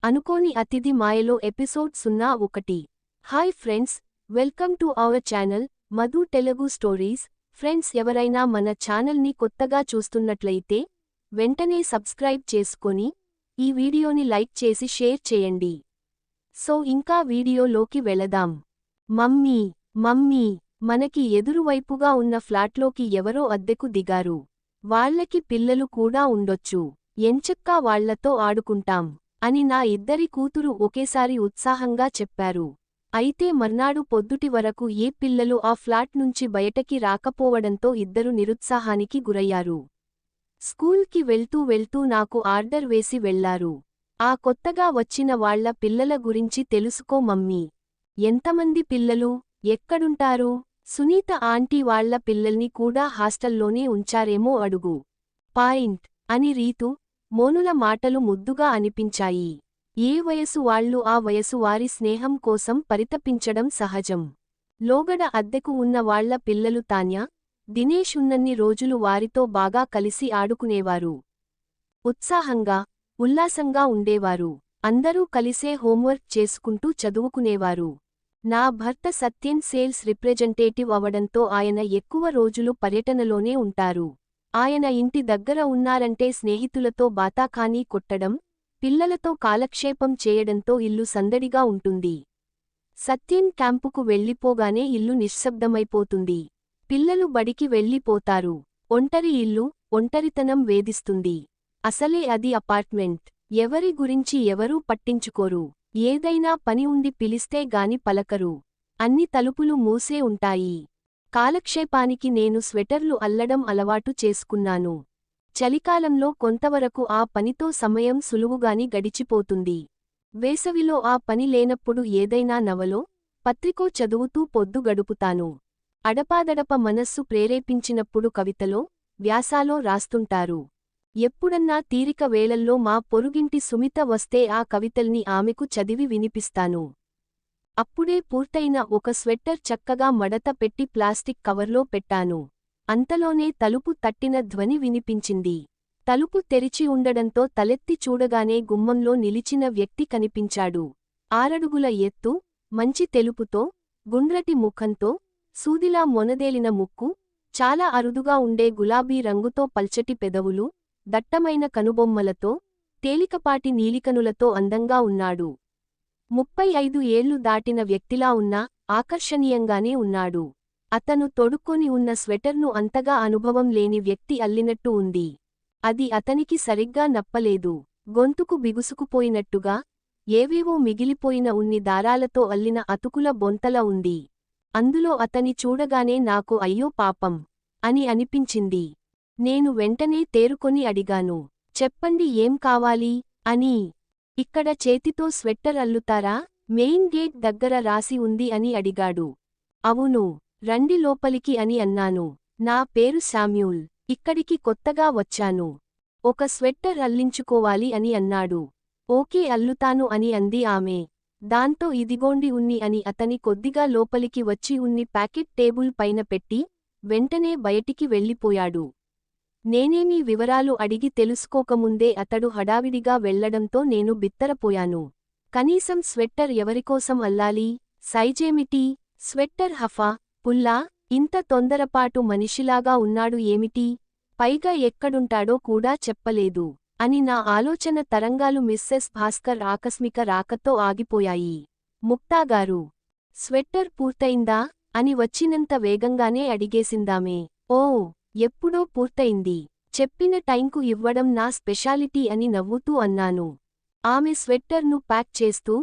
అనుకోని అతిథి మాయలో episode 01. Hi friends, welcome to our channel Madhu Telugu stories. Friends, ఎవరైనా మన ఛానల్ని కొత్తగా చూస్తున్నట్లయితే వెంటనే సబ్స్క్రైబ్ చేసుకొని ఈ వీడియోని లైక్ చేసి షేర్ చేయండి. సో ఇంకా వీడియోలోకి వెళదాం. మమ్మీ, మనకి ఎదురువైపుగా ఉన్న ఫ్లాట్లోకి ఎవరో అద్దెకు దిగారు. వాళ్ళకి పిల్లలు కూడా ఉండొచ్చు. ఎంచక్కా వాళ్లతో ఆడుకుంటాం అని నా ఇద్దరి కూతురు ఒకేసారి ఉత్సాహంగా చెప్పారు. అయితే మర్నాడు పొద్దుటి వరకు ఏ పిల్లలు ఆ ఫ్లాట్ నుంచి బయటకి రాకపోవడంతో ఇద్దరు నిరుత్సాహానికి గురయ్యారు. స్కూల్కి వెళ్తూ నాకు ఆర్డర్ వేసి వెళ్లారు. ఆ కొత్తగా వచ్చిన వాళ్ల పిల్లల గురించి తెలుసుకో మమ్మీ. ఎంతమంది పిల్లలు, ఎక్కడుంటారు? సునీత ఆంటీ వాళ్ల పిల్లల్ని కూడా హాస్టల్లోనే ఉంచారేమో అడుగు. పాయింట్ అని రీతు, మోనుల మాటలు ముద్దుగా అనిపించాయి. ఏ వయసు వాళ్లు ఆ వయసు వారి స్నేహం కోసం పరితపించడం సహజం. లోగడ అద్దెకు ఉన్న వాళ్ల పిల్లలు తాన్య, దినేష్ ఉన్నన్ని రోజులు వారితో బాగా కలిసి ఆడుకునేవారు. ఉత్సాహంగా, ఉల్లాసంగా ఉండేవారు. అందరూ కలిసే హోంవర్క్ చేసుకుంటూ చదువుకునేవారు. నా భర్త సత్యన్ సేల్స్ రిప్రజెంటేటివ్ అవడంతో ఆయన ఎక్కువ రోజులు పర్యటనలోనే ఉంటారు. ఆయన ఇంటి దగ్గర ఉన్నారంటే స్నేహితులతో బాతాఖానీ కొట్టడం, పిల్లలతో కాలక్షేపం చేయడంతో ఇల్లు సందడిగా ఉంటుంది. సత్యన్ క్యాంపుకు వెళ్ళిపోగానే ఇల్లు నిశ్శబ్దమైపోతుంది. పిల్లలు బడికి వెళ్ళిపోతారు. ఒంటరి ఇల్లు, ఒంటరితనం వేధిస్తుంది. అసలే అది అపార్ట్మెంట్. ఎవరి గురించి ఎవరూ పట్టించుకోరు. ఏదైనా పని ఉండి పిలిస్తే గాని పలకరు. అన్ని తలుపులు మూసే ఉంటాయి. కాలక్షేపానికి నేను స్వెటర్లు అల్లడం అలవాటు చేసుకున్నాను. చలికాలంలో కొంతవరకు ఆ పనితో సమయం సులువుగాని గడిచిపోతుంది. వేసవిలో ఆ పని లేనప్పుడు ఏదైనా నవలో, పత్రికో చదువుతూ పొద్దు గడుపుతాను. అడపాదడప మనస్సు ప్రేరేపించినప్పుడు కవితలో, వ్యాసాలో రాస్తుంటారు. ఎప్పుడన్నా తీరిక వేళల్లో మా పొరుగింటి సుమిత వస్తే ఆ కవితల్ని ఆమెకు చదివి వినిపిస్తాను. అప్పుడే పూర్తయిన ఒక స్వెట్టర్ చక్కగా మడత పెట్టి ప్లాస్టిక్ కవర్లో పెట్టాను. అంతలోనే తలుపు తట్టిన ధ్వని వినిపించింది. తలుపు తెరిచి ఉండడంతో తలెత్తి చూడగానే గుమ్మంలో నిలిచిన వ్యక్తి కనిపించాడు. 6 అడుగుల ఎత్తు, మంచి తెలుపుతో, గుండ్రటి ముఖంతో, సూదిలా మొనదేలిన ముక్కు, చాలా అరుదుగా ఉండే గులాబీ రంగుతో పల్చటి పెదవులు, దట్టమైన కనుబొమ్మలతో, తేలికపాటి నీలికనులతో అందంగా ఉన్నాడు. 35 ఏళ్లు దాటిన వ్యక్తిలా ఉన్నా ఆకర్షణీయంగానే ఉన్నాడు. అతను తొడుక్కొని ఉన్న స్వెటర్ను అంతగా అనుభవం లేని వ్యక్తి అల్లినట్టు ఉంది. అది అతనికి సరిగ్గా నప్పలేదు. గొంతుకు బిగుసుకుపోయినట్టుగా, ఏవేవో మిగిలిపోయిన ఉన్ని దారాలతో అల్లిన అతుకుల బొంతల ఉంది. అందులో అతని చూడగానే నాకు అయ్యో పాపం అని అనిపించింది. నేను వెంటనే తేరుకొని అడిగాను, చెప్పండి ఏం కావాలి అని. ఇక్కడ చేతితో స్వెట్టర్ అల్లుతారా? మెయిన్ గేట్ దగ్గర రాసి ఉంది అని అడిగాడు. అవును, రండి లోపలికి అని అన్నాను. నా పేరు శామ్యూల్. ఇక్కడికి కొత్తగా వచ్చాను. ఒక స్వెట్టర్ అల్లించుకోవాలి అని అన్నాడు. ఓకే అల్లుతాను అని అంది ఆమె. దాంతో ఇదిగోండి ఉన్ని అని అతని కొద్దిగా లోపలికి వచ్చి ఉన్ని ప్యాకెట్ టేబుల్ పైన పెట్టి, వెంటనే బయటికి వెళ్ళిపోయాడు. నేనేమీ వివరాలు అడిగి తెలుసుకోకముందే అతడు హడావిడిగా వెళ్లడంతో నేను బిత్తరపోయాను. కనీసం స్వెట్టర్ ఎవరికోసం అల్లాలి? సైజేమిటి? స్వెట్టర్ హఫా, పుల్లా? ఇంత తొందరపాటు మనిషిలాగా ఉన్నాడు ఏమిటి? పైగా ఎక్కడుంటాడో కూడా చెప్పలేదు అని నా ఆలోచన తరంగాలు మిస్సెస్ భాస్కర్ ఆకస్మిక రాకతో ఆగిపోయాయి. ముక్తాగారు, స్వెట్టర్ పూర్తయిందా అని వచ్చినంత వేగంగానే అడిగేసిందామే. ఓ, ఎప్పుడో పూర్తయింది. చెప్పిన టైంకు ఇవ్వడం నా స్పెషాలిటీ అని నవ్వుతూ అన్నాను. ఆమె స్వెట్టర్ను ప్యాక్ చేస్తూ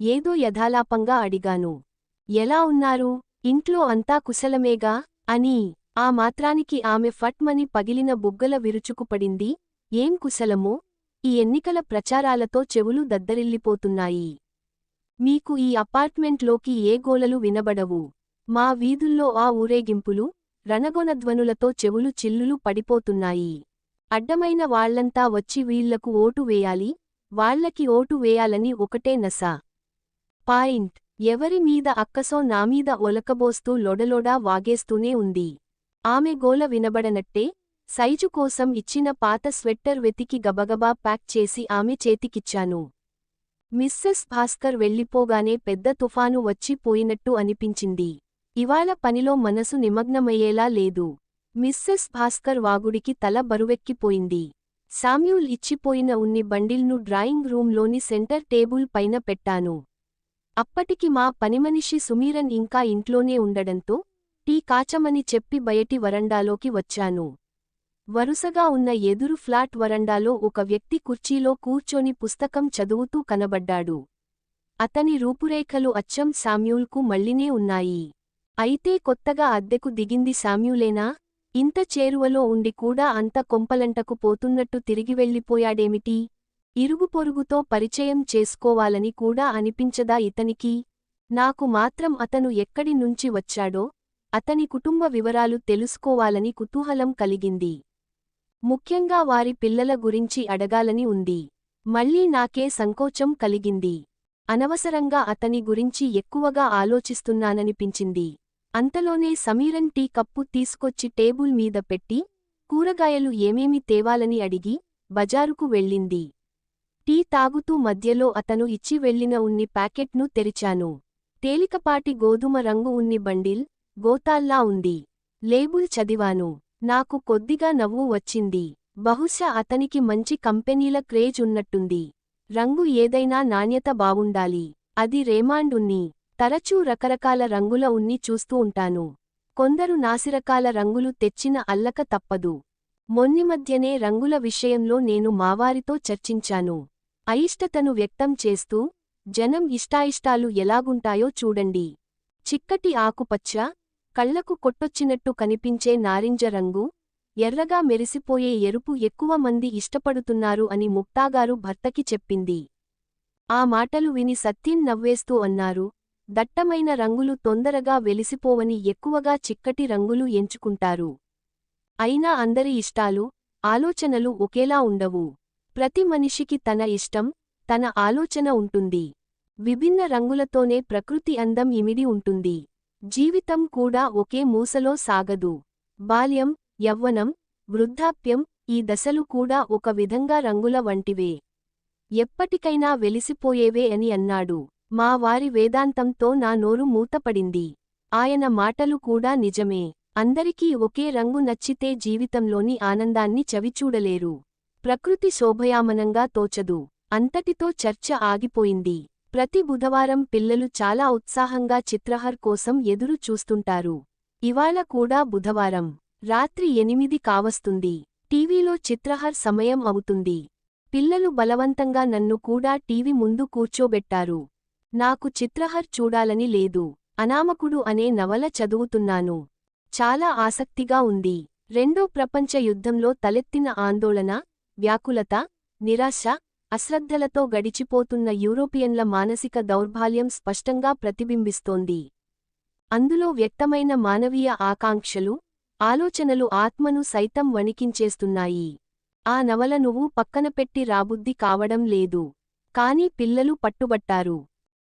ఏదో యథాలాపంగా అడిగాను. ఎలా ఉన్నారు? ఇంట్లో అంతా కుశలమేగా అని. ఆ మాత్రానికి ఆమె ఫట్మని పగిలిన బుగ్గల విరుచుకుపడింది. ఏం కుశలమో? ఈ ఎన్నికల ప్రచారాలతో చెవులు దద్దరిల్లిపోతున్నాయి. మీకు ఈ అపార్ట్మెంట్లోకి ఏ గోలలు వినబడవు. మా వీధుల్లో ఆ ఊరేగింపులు, రణగొనధ్వనులతో చెవులు చిల్లులు పడిపోతున్నాయి. అడ్డమైన వాళ్లంతా వచ్చి వీళ్లకు ఓటు వేయాలి, వాళ్లకి ఓటు వేయాలని ఒకటే నస. పాయింట్. ఎవరి మీద అక్కసో నామీద ఒలకబోస్తూ లొడలొడా వాగేస్తూనే ఉంది. ఆమె గోల వినబడనట్టే, సైజు కోసం ఇచ్చిన పాత స్వెట్టర్ వెతికి గబగబా ప్యాక్ చేసి ఆమె చేతికిచ్చాను. మిస్సెస్ భాస్కర్ వెళ్ళిపోగానే పెద్ద తుఫాను వచ్చి పోయినట్టు అనిపించింది. ఇవాళ పనిలో మనసు నిమగ్నమయ్యేలా లేదు. మిస్సెస్ భాస్కర్ వాగుడికి తల బరువెక్కిపోయింది. శామ్యూల్ ఇచ్చిపోయిన ఉన్ని బండిల్ను డ్రాయింగ్ రూంలోని సెంటర్ టేబుల్ పైన పెట్టాను. అప్పటికి మా పనిమనిషి సుమీరన్ ఇంకా ఇంట్లోనే ఉండడంతో టీ కాచమని చెప్పి బయటి వరండాలోకి వచ్చాను. వరుసగా ఉన్న ఎదురు ఫ్లాట్ వరండాలో ఒక వ్యక్తి కుర్చీలో కూర్చొని పుస్తకం చదువుతూ కనబడ్డాడు. అతని రూపురేఖలు అచ్చం శామ్యూల్కు మళ్ళీనే ఉన్నాయి. అయితే కొత్తగా అద్దెకు దిగింది శామ్యూలేనా? ఇంత చేరువలో ఉండి కూడా అంత కొంపలంటకు పోతున్నట్టు తిరిగి వెళ్ళిపోయాడేమిటి? ఇరుగుపొరుగుతో పరిచయం చేసుకోవాలని కూడా అనిపించదా ఇతనికి? నాకు మాత్రం అతను ఎక్కడి నుంచి వచ్చాడో, అతని కుటుంబ వివరాలు తెలుసుకోవాలని కుతూహలం కలిగింది. ముఖ్యంగా వారి పిల్లల గురించి అడగాలని ఉంది. మళ్ళీ నాకే సంకోచం కలిగింది. అనవసరంగా అతని గురించి ఎక్కువగా ఆలోచిస్తున్నాననిపించింది. అంతలోనే సమీరన్ టీ కప్పు తీసుకొచ్చి టేబుల్ మీద పెట్టి, కూరగాయలు ఏమేమి తేవాలని అడిగి, బజారుకు వెళ్ళింది. టీ తాగుతూ మధ్యలో అతను ఇచ్చి వెళ్లిన ఉన్ని ప్యాకెట్ను తెరిచాను. తేలికపాటి గోధుమ రంగు ఉన్ని బండిల్, గోతాల్లా ఉంది. లేబుల్ చదివాను. నాకు కొద్దిగా నవ్వు వచ్చింది. బహుశా అతనికి మంచి కంపెనీల క్రేజ్ ఉన్నట్టుంది. రంగు ఏదైనా నాణ్యత బావుండాలి. అది రేమాండ్ ఉన్ని. తరచూ రకరకాల రంగుల ఉన్ని చూస్తూ ఉంటాను. కొందరు నాసిరకాల రంగులు తెచ్చిన అల్లక తప్పదు. మొన్నిమధ్యనే రంగుల విషయంలో నేను మావారితో చర్చించాను. అయిష్టతను వ్యక్తం చేస్తూ, జనం ఇష్టాయిష్టాలు ఎలాగుంటాయో చూడండి. చిక్కటి ఆకుపచ్చ, కళ్లకు కొట్టొచ్చినట్టు కనిపించే నారింజ రంగు, ఎర్రగా మెరిసిపోయే ఎరుపు ఎక్కువ మంది ఇష్టపడుతున్నారు అని ముక్తాగారు భర్తకి చెప్పింది. ఆ మాటలు విని సత్యన్ నవ్వేస్తూ అన్నారు, దట్టమైన రంగులు తొందరగా వెలిసిపోవని ఎక్కువగా చిక్కటి రంగులు ఎంచుకుంటారు. అయినా అందరి ఇష్టాలు, ఆలోచనలు ఒకేలా ఉండవు. ప్రతి మనిషికి తన ఇష్టం, తన ఆలోచన ఉంటుంది. విభిన్న రంగులతోనే ప్రకృతి అందం ఇమిడి ఉంటుంది. జీవితం కూడా ఒకే మూసలో సాగదు. బాల్యం, యవ్వనం, వృద్ధాప్యం, ఈ దశలు కూడా ఒక విధంగా రంగుల వంటివే. ఎప్పటికైనా వెలిసిపోయేవే అని అన్నాడు. మా వారి వేదాంతంతో నా నోరు మూతపడింది. ఆయన మాటలు కూడా నిజమే. అందరికీ ఒకే రంగు నచ్చితే జీవితంలోని ఆనందాన్ని చవిచూడలేరు. ప్రకృతి శోభయామనంగా తోచదు. అంతటితో చర్చ ఆగిపోయింది. ప్రతి బుధవారం పిల్లలు చాలా ఉత్సాహంగా చిత్రహార్ కోసం ఎదురు చూస్తుంటారు. ఇవాళ కూడా బుధవారం. రాత్రి 8 కావస్తుంది. టీవీలో చిత్రహార్ సమయం అవుతుంది. పిల్లలు బలవంతంగా నన్ను కూడా టీవీ ముందు కూర్చోబెట్టారు. నాకు చిత్రహార్ చూడాలని లేదు. అనామకుడు అనే నవల చదువుతున్నాను. చాలా ఆసక్తిగా ఉంది. రెండో ప్రపంచ యుద్ధంలో తలెత్తిన ఆందోళన, వ్యాకులత, నిరాశ, అశ్రద్ధలతో గడిచిపోతున్న యూరోపియన్ల మానసిక దౌర్భాల్యం స్పష్టంగా ప్రతిబింబిస్తోంది. అందులో వ్యక్తమైన మానవీయ ఆకాంక్షలు, ఆలోచనలు ఆత్మను సైతం వణికించేస్తున్నాయి. ఆ నవల నువ్వు పక్కనపెట్టి రాబుద్ది కావడం లేదు. కాని పిల్లలు పట్టుబట్టారు.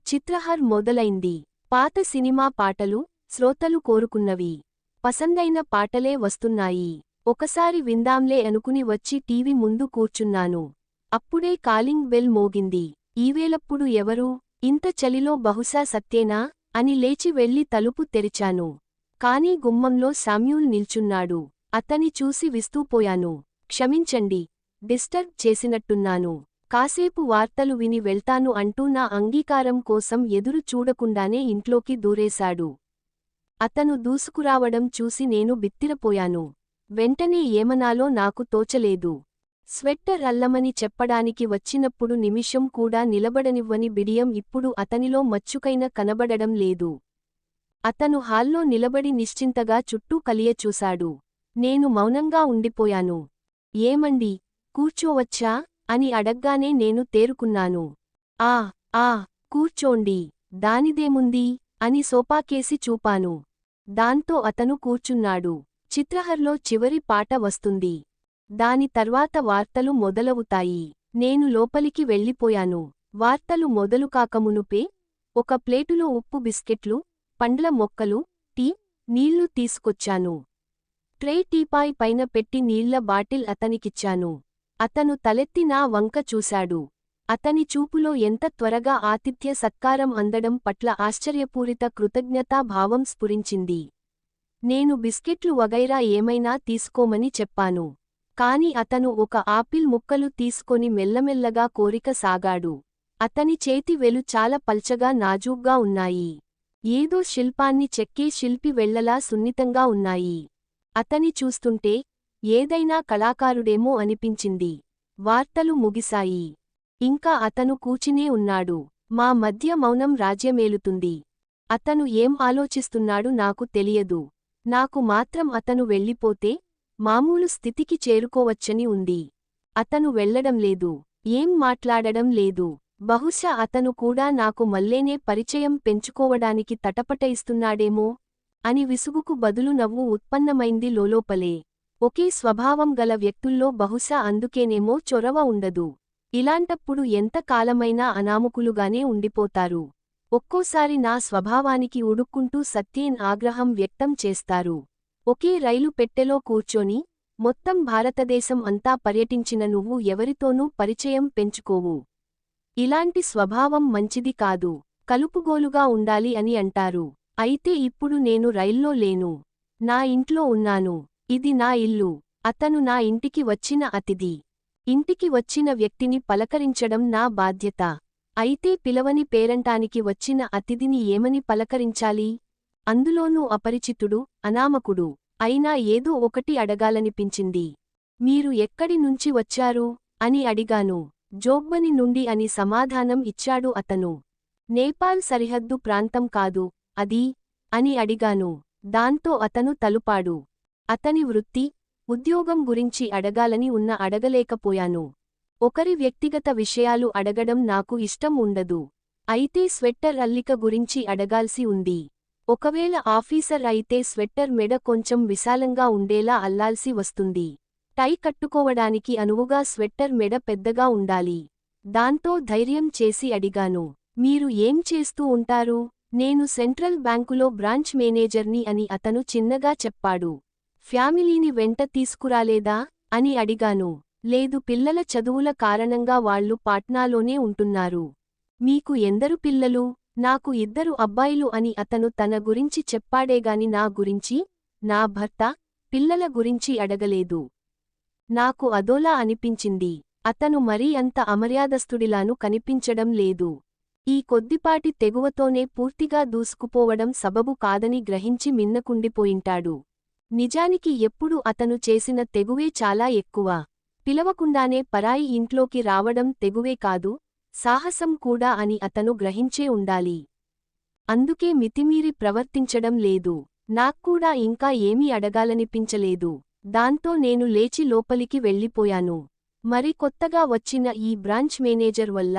చిత్రహార్ మొదలైంది. పాత సినిమా పాటలు, శ్రోతలు కోరుకున్నవి. పసందైన పాటలే వస్తున్నాయి. ఒకసారి విందాంలే అనుకుని వచ్చి టీవీ ముందు కూర్చున్నాను. అప్పుడే కాలింగ్ బెల్ మోగింది. ఈవేళప్పుడు ఎవరు? ఇంత చలిలో బహుశా సత్యేనా? అని లేచి వెళ్లి తలుపు తెరిచాను. కానీ గుమ్మంలో శామ్యూల్ నిల్చున్నాడు. అతని చూసి విస్తూపోయాను. క్షమించండి, డిస్టర్బ్ చేసినట్టున్నాను. కాసేపు వార్తలు విని వెళ్తాను అంటూ నా అంగీకారం కోసం ఎదురు చూడకుండానే ఇంట్లోకి దూరేశాడు. అతను దూసుకురావడం చూసి నేను బిత్తిరపోయాను. వెంటనే ఏమనాలో నాకు తోచలేదు. స్వెట్టర్ అల్లమని చెప్పడానికి వచ్చినప్పుడు నిమిషం కూడా నిలబడనివ్వని బిడియం ఇప్పుడు అతనిలో మచ్చుకైన కనబడడం లేదు. అతను హాల్లో నిలబడి నిశ్చింతగా చుట్టూ కలియచూశాడు. నేను మౌనంగా ఉండిపోయాను. ఏమండి, కూర్చోవచ్చా? అని అడగ్గానే నేను తేరుకున్నాను. ఆ కూర్చోండి, దానిదేముంది అని సోపాకేసి చూపాను. దాంతో అతను కూర్చున్నాడు. చిత్రహార్లో చివరి పాట వస్తుంది. దాని తర్వాత వార్తలు మొదలవుతాయి. నేను లోపలికి వెళ్ళిపోయాను. వార్తలు మొదలుకాకమునుపే ఒక ప్లేటులో ఉప్పు బిస్కెట్లు, పండ్ల మొక్కలు, టీ, నీళ్లు తీసుకొచ్చాను. ట్రే టీపాయ్ పైన పెట్టి నీళ్ల బాటిల్ అతనికిచ్చాను. అతను తలెత్తి నా వంక చూశాడు. అతని చూపులో ఎంత త్వరగా ఆతిథ్య సత్కారం అందడం పట్ల ఆశ్చర్యపూరిత కృతజ్ఞతా భావం స్ఫురించింది. నేను బిస్కెట్లు వగైరా ఏమైనా తీసుకోమని చెప్పాను. కాని అతను ఒక ఆపిల్ ముక్కలు తీసుకొని మెల్లమెల్లగా కోరిక సాగాడు. అతని చేతి వేలు చాలా పల్చగా నాజూగ్గా ఉన్నాయి. ఏదో శిల్పాన్ని చెక్కే శిల్పి వేళ్లలా సున్నితంగా ఉన్నాయి. అతని చూస్తుంటే ఏదైనా కళాకారుడేమో అనిపించింది. వార్తలు ముగిశాయి. ఇంకా అతను కూచినే ఉన్నాడు. మా మధ్య మౌనం రాజ్యమేలుతుంది. అతను ఏం ఆలోచిస్తున్నాడు నాకు తెలియదు. నాకు మాత్రం అతను వెళ్ళిపోతే మామూలు స్థితికి చేరుకోవచ్చని ఉంది. అతను వెళ్లడం లేదు. ఏం మాట్లాడడం లేదు. బహుశా అతను కూడా నాకు మల్లేనే పరిచయం పెంచుకోవడానికి తటపటయిస్తున్నాడేమో అని విసుగుకు బదులు నవ్వు ఉత్పన్నమైంది లోలోపలే. ఒకే స్వభావం గల వ్యక్తుల్లో బహుశా అందుకేనేమో చొరవ ఉండదు. ఇలాంటప్పుడు ఎంత కాలమైనా అనామకులుగానే ఉండిపోతారు. ఒక్కోసారి నా స్వభావానికి ఉడుక్కుంటూ సత్యేన్ ఆగ్రహం వ్యక్తం చేస్తారు. ఒకే రైలు పెట్టెలో కూర్చొని మొత్తం భారతదేశం అంతా పర్యటించిన నువ్వు ఎవరితోనూ పరిచయం పెంచుకోవు. ఇలాంటి స్వభావం మంచిది కాదు. కలుపుగోలుగా ఉండాలి అని అంటారు. అయితే ఇప్పుడు నేను రైల్లో లేను. నా ఇంట్లో ఉన్నాను. ఇది నా ఇల్లు. అతను నా ఇంటికి వచ్చిన అతిథి. ఇంటికి వచ్చిన వ్యక్తిని పలకరించడం నా బాధ్యత. అయితే పిలవని పేరంటానికి వచ్చిన అతిథిని ఏమని పలకరించాలి? అందులోనూ అపరిచితుడు, అనామకుడు అయినా ఏదో ఒకటి అడగాలనిపించింది. మీరు ఎక్కడి నుంచి వచ్చారు అని అడిగాను. జోగ్బని నుండి అని సమాధానం ఇచ్చాడు అతను. నేపాల్ సరిహద్దు ప్రాంతం కాదు అది అని అడిగాను. దాంతో అతను తలుపాడు. అతని వృత్తి, ఉద్యోగం గురించి అడగాలని ఉన్న అడగలేకపోయాను. ఒకరి వ్యక్తిగత విషయాలు అడగడం నాకు ఇష్టం ఉండదు. అయితే స్వెట్టర్ అల్లిక గురించి అడగాల్సి ఉంది. ఒకవేళ ఆఫీసర్ అయితే స్వెట్టర్ మెడ కొంచెం విశాలంగా ఉండేలా అల్లాల్సి వస్తుంది. టై కట్టుకోవడానికి అనువుగా స్వెట్టర్ మెడ పెద్దగా ఉండాలి. దాంతో ధైర్యం చేసి అడిగాను. మీరు ఏం చేస్తూ ఉంటారు? నేను సెంట్రల్ బ్యాంకులో బ్రాంచ్ మేనేజర్ని అని అతను చిన్నగా చెప్పాడు. ఫ్యామిలీని వెంట తీసుకురాలేదా అని అడిగాను. లేదు, పిల్లల చదువుల కారణంగా వాళ్లు పాట్నాలోనే ఉంటున్నారు. మీకు ఎందరు పిల్లలు? నాకు 2 అబ్బాయిలు అని అతను తన గురించి చెప్పాడేగాని నా గురించి, నా భర్త, పిల్లల గురించి అడగలేదు. నాకు అదోలా అనిపించింది. అతను మరీ అంత అమర్యాదస్తుడిలాను కనిపించడం లేదు. ఈ కొద్దిపాటి తెగువతోనే పూర్తిగా దూసుకుపోవడం సబబు కాదని గ్రహించి మిన్నకుండిపోయింటాడు. నిజానికి ఎప్పుడు అతను చేసిన తెగువే చాలా ఎక్కువ. పిలవకుండానే పరాయి ఇంట్లోకి రావడం తెగువే కాదు, సాహసం కూడా అని అతను గ్రహించే ఉండాలి. అందుకే మితిమీరి ప్రవర్తించడం లేదు. నాక్కూడా ఇంకా ఏమీ అడగాలనిపించలేదు. దాంతో నేను లేచి లోపలికి వెళ్ళిపోయాను. మరి కొత్తగా వచ్చిన ఈ బ్రాంచ్ మేనేజర్ వల్ల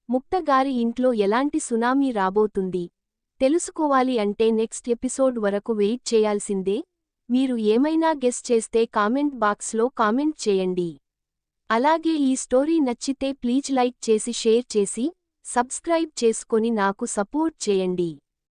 ముక్తగారి ఇంట్లో ఎలాంటి సునామీ రాబోతుంది తెలుసుకోవాలి అంటే నెక్స్ట్ ఎపిసోడ్ వరకు వెయిట్ చేయాల్సిందే. మీరు ఏమైనా గెస్ చేస్తే కామెంట్ బాక్స్లో కామెంట్ చేయండి. అలాగే ఈ స్టోరీ నచ్చితే ప్లీజ్ లైక్ చేసి షేర్ చేసి సబ్స్క్రైబ్ చేసుకొని నాకు సపోర్ట్ చేయండి.